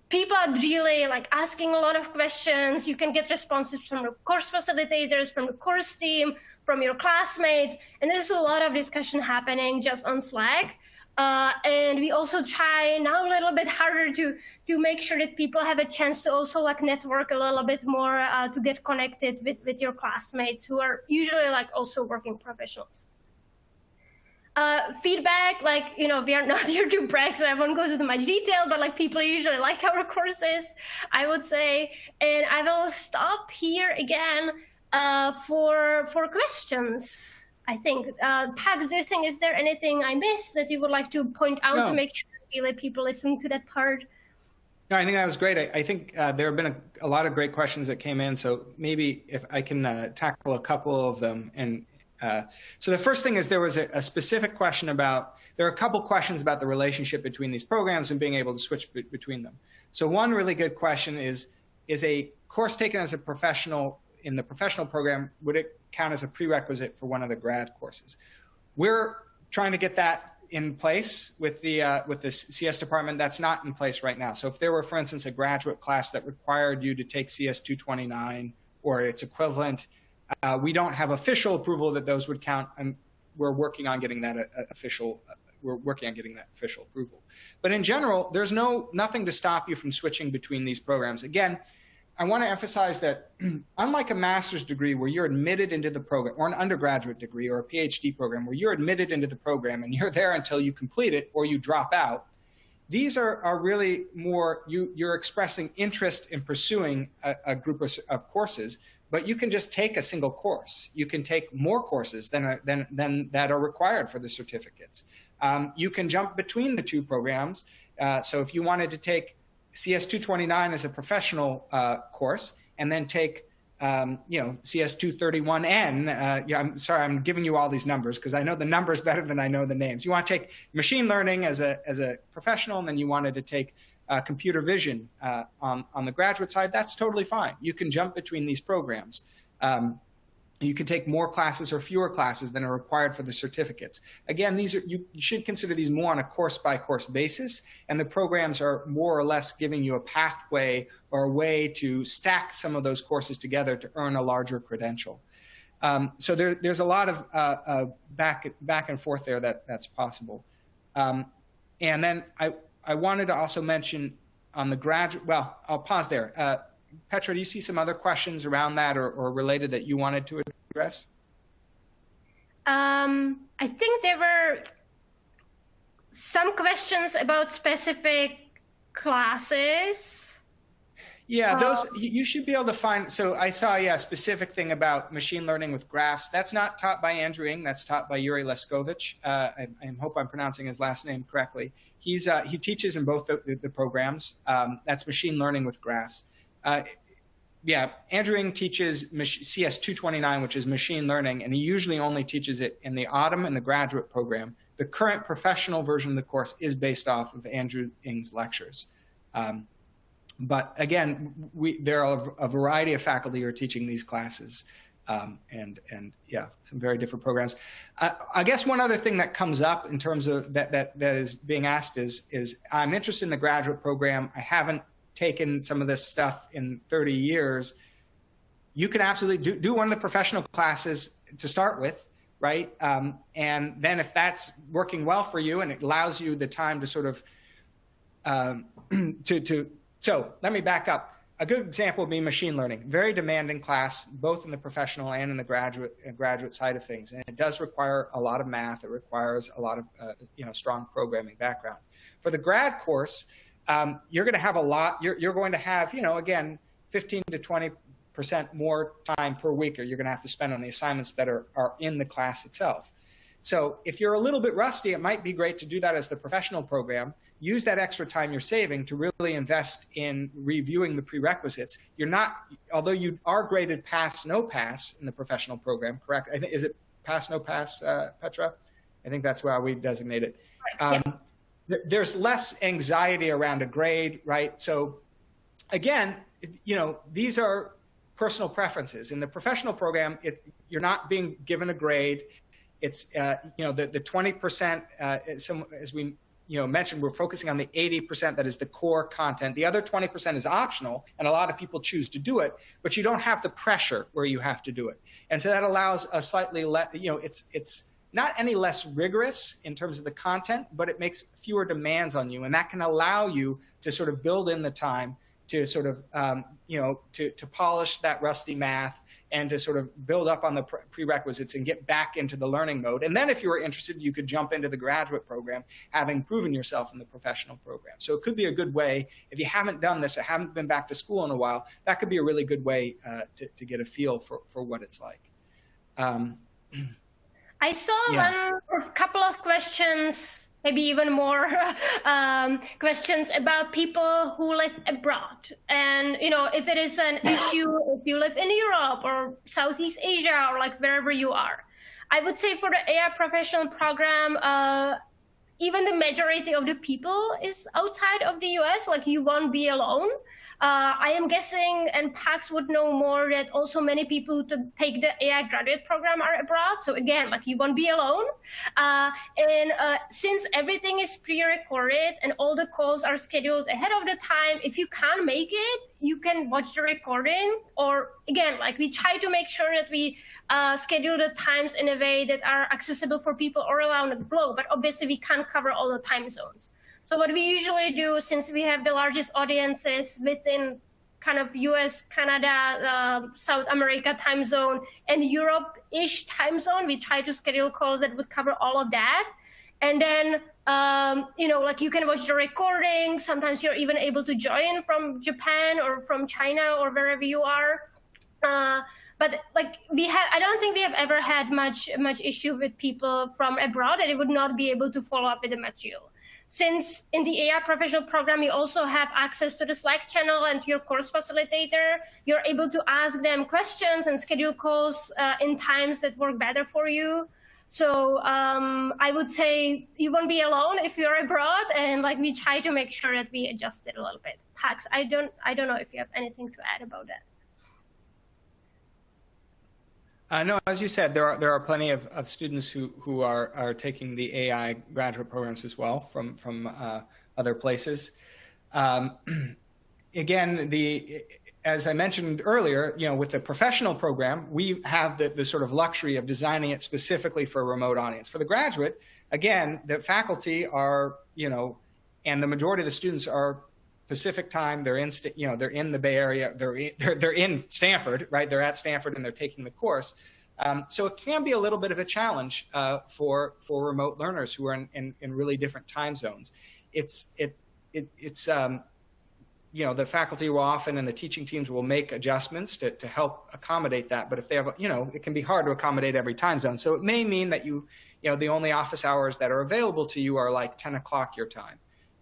people are really like asking a lot of questions. You can get responses from the course facilitators, from the course team, from your classmates, and there's a lot of discussion happening just on Slack. And we also try now a little bit harder to make sure that people have a chance to also like network a little bit more to get connected with your classmates who are usually like also working professionals. Feedback, like, you know, we are not here to brag, so I won't go into much detail, but like people usually like our courses, I would say. And I will stop here again for questions. I think, Pax, do you think, is there anything I missed that you would like to point out to make sure that people listen to that part? No, I think that was great. I think there have been a lot of great questions that came in, so maybe if I can tackle a couple of them. And so the first thing is there was a specific question about, there are a couple questions about the relationship between these programs and being able to switch between them. So one really good question is a course taken as a professional in the professional program, would it count as a prerequisite for one of the grad courses? We're trying to get that in place with the CS department. That's not in place right now. So if there were, for instance, a graduate class that required you to take CS 229 or its equivalent, we don't have official approval that those would count, and we're working on getting that official we're working on getting that official approval. But in general, there's nothing to stop you from switching between these programs. Again, I want to emphasize that unlike a master's degree where you're admitted into the program, or an undergraduate degree or a PhD program where you're admitted into the program and you're there until you complete it or you drop out, these are really more, you're expressing interest in pursuing a group of courses, but you can just take a single course. You can take more courses than that are required for the certificates. You can jump between the two programs. So if you wanted to take CS 229 as a professional course and then take CS 231N, I'm sorry, I'm giving you all these numbers because I know the numbers better than I know the names. You want to take machine learning as a professional, and then you wanted to take computer vision on the graduate side, that's totally fine. You can jump between these programs. You can take more classes or fewer classes than are required for the certificates. Again, you should consider these more on a course-by-course basis, and the programs are more or less giving you a pathway or a way to stack some of those courses together to earn a larger credential. So there's a lot of back and forth there that's possible. And then I wanted to also mention on the graduate, well, I'll pause there. Petra, do you see some other questions around that or related that you wanted to address? I think there were some questions about specific classes. Yeah, those you should be able to find. So I saw, a specific thing about machine learning with graphs. That's not taught by Andrew Ng. That's taught by Yuri Leskovich. I hope I'm pronouncing his last name correctly. He teaches in both the programs. That's machine learning with graphs. Andrew Ng teaches CS 229, which is machine learning, and he usually only teaches it in the autumn in the graduate program. The current professional version of the course is based off of Andrew Ng's lectures. But again, there are a variety of faculty who are teaching these classes, and some very different programs. I guess one other thing that comes up in terms of that is being asked is I'm interested in the graduate program. I haven't taken some of this stuff in 30 years. You can absolutely do one of the professional classes to start with, right? And then if that's working well for you and it allows you the time to sort of, so let me back up. A good example would be machine learning. Very demanding class, both in the professional and in the graduate side of things. And it does require a lot of math. It requires a lot of strong programming background. For the grad course, you're going to have a lot. You're going to have, again, 15 to 20% more time per week, or you're going to have to spend on the assignments that are in the class itself. So if you're a little bit rusty, it might be great to do that as the professional program. Use that extra time you're saving to really invest in reviewing the prerequisites. You're not, although you are graded pass, no pass in the professional program, correct? Is it pass, no pass, Petra? I think that's how we designate it. There's less anxiety around a grade, right? So again, these are personal preferences. In the professional program, you're not being given a grade. It's, the 20%, as we mentioned, we're focusing on the 80% that is the core content. The other 20% is optional, and a lot of people choose to do it, but you don't have the pressure where you have to do it. And so that allows a slightly less, it's not any less rigorous in terms of the content, but it makes fewer demands on you. And that can allow you to sort of build in the time to sort of, to polish that rusty math and to sort of build up on the prerequisites and get back into the learning mode. And then if you were interested, you could jump into the graduate program, having proven yourself in the professional program. So it could be a good way, if you haven't done this or haven't been back to school in a while, that could be a really good way to get a feel for what it's like. I saw a couple of questions, maybe even more questions about people who live abroad. And, if it is an issue, if you live in Europe or Southeast Asia or like wherever you are, I would say for the AI professional program, even the majority of the people is outside of the US, like you won't be alone. I am guessing, and Pax would know more, that also many people who take the AI graduate program are abroad. So again, like you won't be alone. Since everything is pre-recorded and all the calls are scheduled ahead of the time, if you can't make it, you can watch the recording, or again, like we try to make sure that we schedule the times in a way that are accessible for people all around the globe. But obviously, we can't cover all the time zones. So what we usually do, since we have the largest audiences within kind of US, Canada, South America time zone, and Europe-ish time zone, we try to schedule calls that would cover all of that. And then, like you can watch the recording. Sometimes you're even able to join from Japan or from China or wherever you are. But like I don't think we have ever had much issue with people from abroad that they would not be able to follow up with the material. Since in the AI professional program, you also have access to the Slack channel and to your course facilitator, you're able to ask them questions and schedule calls in times that work better for you. So I would say you won't be alone if you're abroad, and like we try to make sure that we adjust it a little bit. Pax, I don't know if you have anything to add about that. No, as you said, there are plenty of students who are taking the AI graduate programs as well from other places. Again, as I mentioned earlier, with the professional program, we have the sort of luxury of designing it specifically for a remote audience. For the graduate, again, the faculty are, and the majority of the students are Pacific time. They're in, they're in the Bay Area. They're in Stanford, right? They're at Stanford and they're taking the course. So it can be a little bit of a challenge for remote learners who are in really different time zones. The faculty will often and the teaching teams will make adjustments to help accommodate that. But if they have, it can be hard to accommodate every time zone. So it may mean that the only office hours that are available to you are like 10 o'clock your time,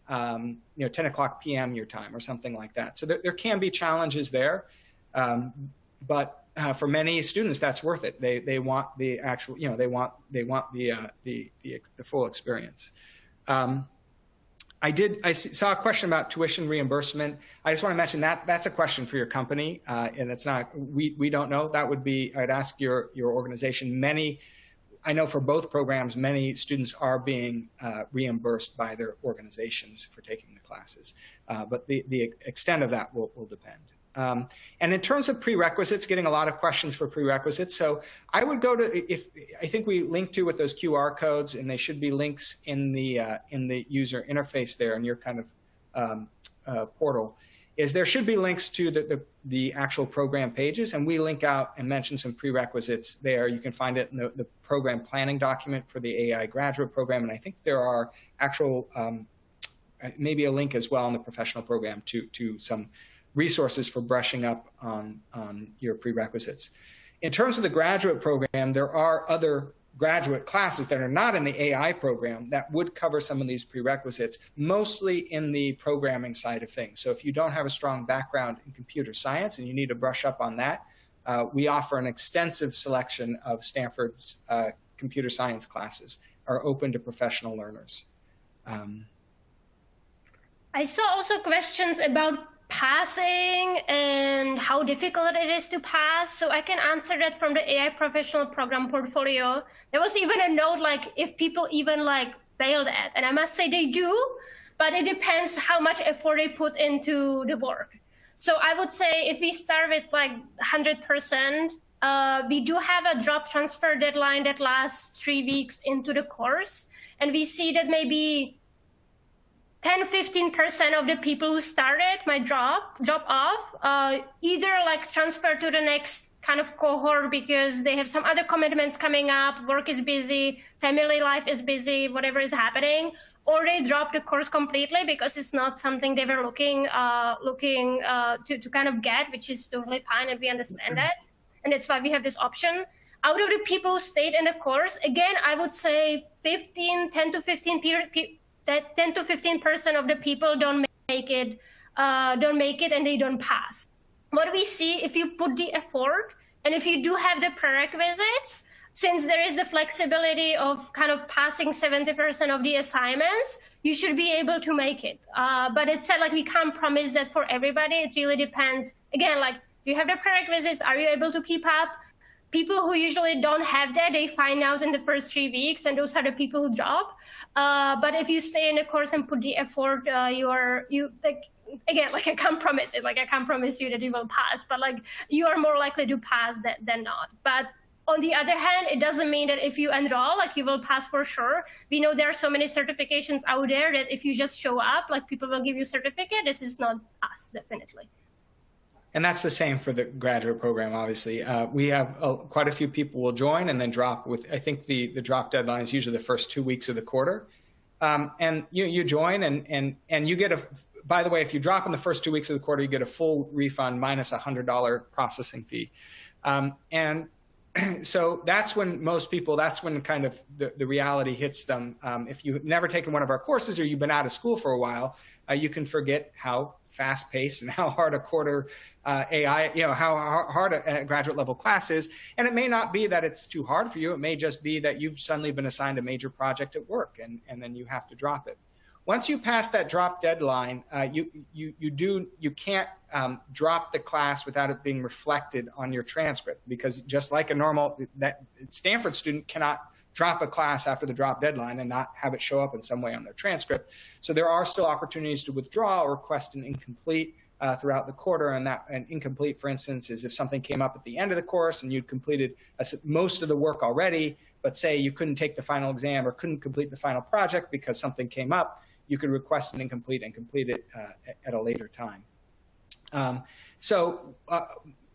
10 o'clock p.m. your time or something like that. So there can be challenges there. But for many students, that's worth it. They want the actual, they want the full experience. I saw a question about tuition reimbursement. I just want to mention that that's a question for your company, and it's not, we don't know. That would be, I'd ask your organization. I know for both programs, many students are being reimbursed by their organizations for taking the classes, but the extent of that will depend. And in terms of prerequisites, getting a lot of questions for prerequisites. So I would go to, I think we linked to with those QR codes, and they should be links in the user interface there in your kind of portal, is there should be links to the actual program pages, and we link out and mention some prerequisites there. You can find it in the program planning document for the AI graduate program, and I think there are actual, maybe a link as well in the professional program to some resources for brushing up on your prerequisites. In terms of the graduate program, there are other graduate classes that are not in the AI program that would cover some of these prerequisites, mostly in the programming side of things. So if you don't have a strong background in computer science and you need to brush up on that, we offer an extensive selection of Stanford's computer science classes are open to professional learners. I saw also questions about passing and how difficult it is to pass. So I can answer that from the AI professional program portfolio. There was even a note like if people even like failed at, and I must say they do, but it depends how much effort they put into the work. So I would say if we start with like 100%, we do have a drop transfer deadline that lasts 3 weeks into the course. And we see that maybe 10–15% of the people who started might drop off, either like transfer to the next kind of cohort because they have some other commitments coming up, work is busy, family life is busy, whatever is happening, or they drop the course completely because it's not something they were looking to kind of get, which is totally fine, and we understand that. And that's why we have this option. Out of the people who stayed in the course, again, I would say 10 to 15% of the people don't make it and they don't pass. What we see, if you put the effort and if you do have the prerequisites, since there is the flexibility of kind of passing 70% of the assignments, you should be able to make it. But it's said like we can't promise that for everybody. It really depends. Again, like you have the prerequisites, are you able to keep up? people who usually don't have that, they find out in the first 3 weeks, and those are the people who drop. But if you stay in the course and put the effort, again, like I can't promise it, like I can't promise you that you will pass, but like you are more likely to pass than not. But on the other hand, it doesn't mean that if you enroll, like you will pass for sure. We know there are so many certifications out there that if you just show up, like people will give you a certificate. This is not us, definitely. And that's the same for the graduate program, obviously. We have quite a few people will join and then drop with, I think the drop deadline is usually the first 2 weeks of the quarter. And you join and you get by the way, if you drop in the first 2 weeks of the quarter, you get a full refund minus $100 processing fee. And so that's when most people, that's when kind of the reality hits them. If you've never taken one of our courses or you've been out of school for a while, you can forget how fast-paced and how hard a quarter AI, how hard a graduate level class is. And it may not be that it's too hard for you. It may just be that you've suddenly been assigned a major project at work and then you have to drop it. Once you pass that drop deadline, you can't drop the class without it being reflected on your transcript, because just like a normal Stanford student cannot drop a class after the drop deadline and not have it show up in some way on their transcript. So there are still opportunities to withdraw or request an incomplete throughout the quarter. And that an incomplete, for instance, is if something came up at the end of the course and you'd completed most of the work already, but say you couldn't take the final exam or couldn't complete the final project because something came up, you could request an incomplete and complete it at a later time.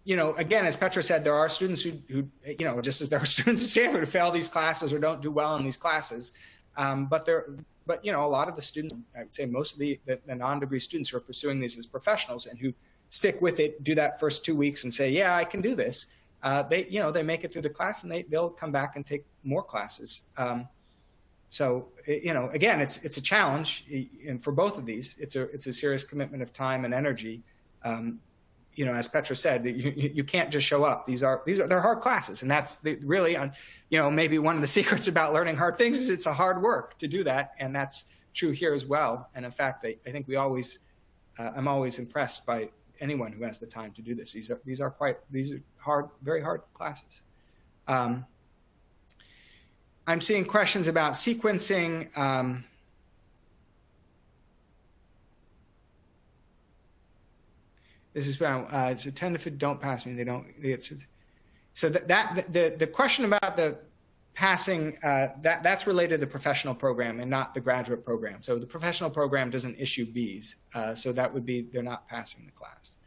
Again, as Petra said, there are students who just as there are students at Stanford who fail these classes or don't do well in these classes. But a lot of the students, I would say most of the non-degree students who are pursuing these as professionals and who stick with it, do that first 2 weeks and say, yeah, I can do this. They make it through the class and they'll come back and take more classes. Again, it's a challenge, and for both of these, it's a serious commitment of time and energy. As Petra said, you can't just show up. They're hard classes, and that's really maybe one of the secrets about learning hard things is it's a hard work to do that, and that's true here as well. And in fact, I think I'm always impressed by anyone who has the time to do this. These are hard, very hard classes. I'm seeing questions about sequencing. This is about it's a 10 if it don't pass me, they don't. So the question about the passing that's related to the professional program and not the graduate program. So the professional program doesn't issue Bs, so that would be they're not passing the class.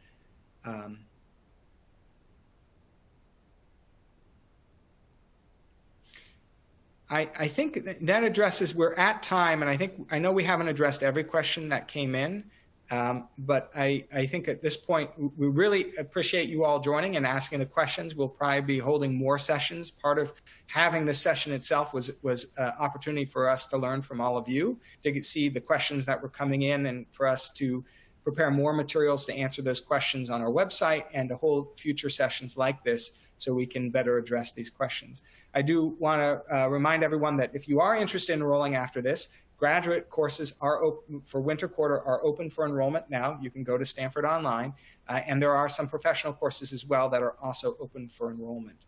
I think that addresses, we're at time, and I know we haven't addressed every question that came in, but I think at this point, we really appreciate you all joining and asking the questions. We'll probably be holding more sessions. Part of having this session itself was an opportunity for us to learn from all of you, to see the questions that were coming in, and for us to prepare more materials to answer those questions on our website and to hold future sessions like this so we can better address these questions. I do want to remind everyone that if you are interested in enrolling after this, graduate courses are open for winter quarter, are open for enrollment now. You can go to Stanford Online, and there are some professional courses as well that are also open for enrollment.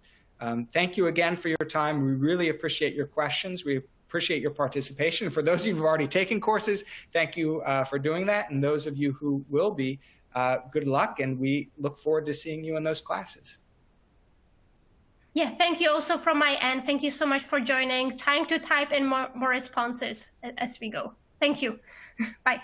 Thank you again for your time. We really appreciate your questions. We appreciate your participation. For those of you who have already taken courses, thank you for doing that. And those of you who will be, good luck, and we look forward to seeing you in those classes. Yeah, thank you also from my end. Thank you so much for joining, trying to type in more responses as we go. Thank you. Bye.